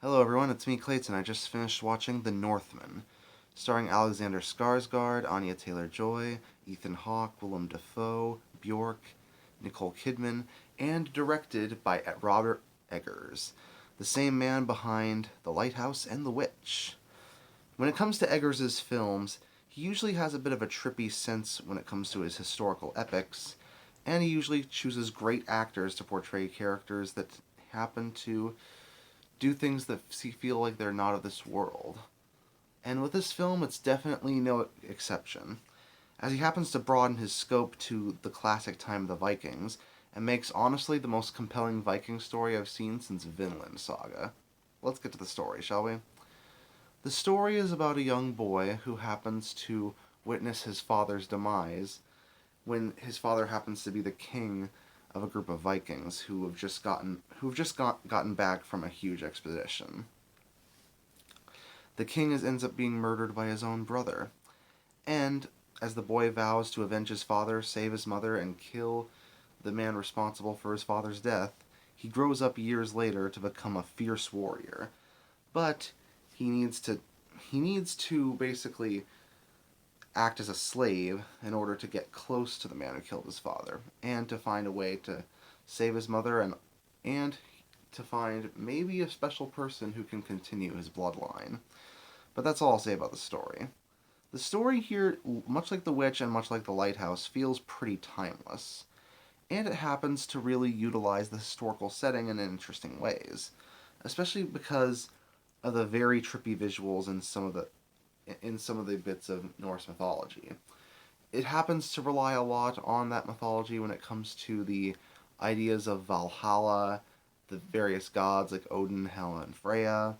Hello everyone, it's me Clayton. I just finished watching The Northman, starring Alexander Skarsgård, Anya Taylor-Joy, Ethan Hawke, Willem Dafoe, Bjork, Nicole Kidman, and directed by Robert Eggers, the same man behind The Lighthouse and The Witch. When it comes to Eggers' films, he usually has a bit of a trippy sense when it comes to his historical epics, and he usually chooses great actors to portray characters that happen to do things that feel like they're not of this world. And with this film, it's definitely no exception, as he happens to broaden his scope to the classic time of the Vikings, and makes honestly the most compelling Viking story I've seen since Vinland Saga. Let's get to the story, shall we? The story is about a young boy who happens to witness his father's demise when his father happens to be the king of a group of Vikings who have just gotten back from a huge expedition. The king ends up being murdered by his own brother, and as the boy vows to avenge his father, save his mother, and kill the man responsible for his father's death, he grows up years later to become a fierce warrior. But he needs to basically act as a slave in order to get close to the man who killed his father, and to find a way to save his mother, and to find maybe a special person who can continue his bloodline. But that's all I'll say about the story. The story here, much like The Witch and much like The Lighthouse, feels pretty timeless, and it happens to really utilize the historical setting in interesting ways, especially because of the very trippy visuals in some of the bits of Norse mythology. It happens to rely a lot on that mythology when it comes to the ideas of Valhalla, the various gods like Odin, Hela, and Freya.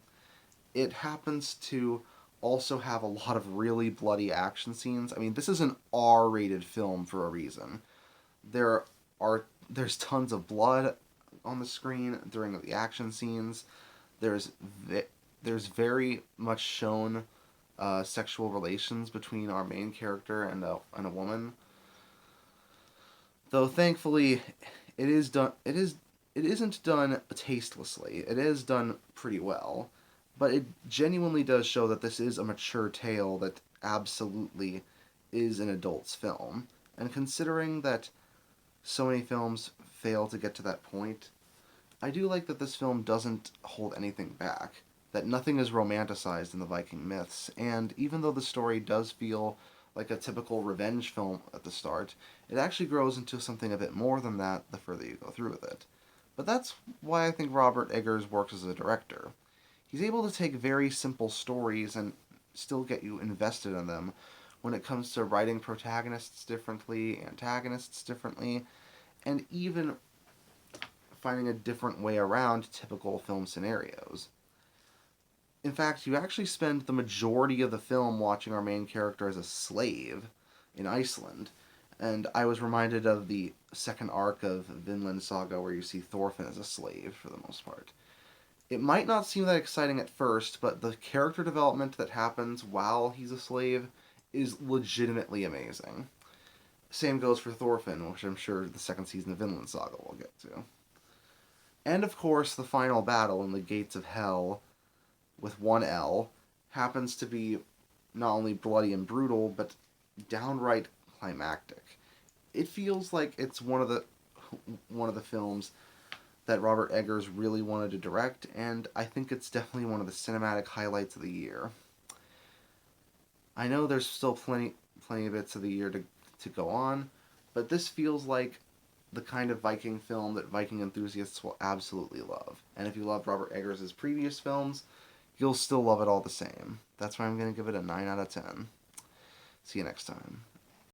It happens to also have a lot of really bloody action scenes. I mean, this is an R-rated film for a reason. There there's tons of blood on the screen during the action scenes. There's there's very much shown sexual relations between our main character and a woman. Though thankfully, it is done. It isn't done tastelessly. It is done pretty well, but it genuinely does show that this is a mature tale that absolutely is an adult's film. And considering that so many films fail to get to that point, I do like that this film doesn't hold anything back, that nothing is romanticized in the Viking myths, and even though the story does feel like a typical revenge film at the start, it actually grows into something a bit more than that the further you go through with it. But that's why I think Robert Eggers works as a director. He's able to take very simple stories and still get you invested in them when it comes to writing protagonists differently, antagonists differently, and even finding a different way around typical film scenarios. In fact, you actually spend the majority of the film watching our main character as a slave in Iceland, and I was reminded of the second arc of Vinland Saga where you see Thorfinn as a slave for the most part. It might not seem that exciting at first, but the character development that happens while he's a slave is legitimately amazing. Same goes for Thorfinn, which I'm sure the second season of Vinland Saga we'll get to. And of course, the final battle in the Gates of Hell with one L happens to be not only bloody and brutal, but downright climactic. It feels like it's one of the films that Robert Eggers really wanted to direct, and I think it's definitely one of the cinematic highlights of the year. I know there's still plenty of bits of the year to go on, but this feels like the kind of Viking film that Viking enthusiasts will absolutely love. And if you loved Robert Eggers' previous films, you'll still love it all the same. That's why I'm going to give it a 9 out of 10. See you next time.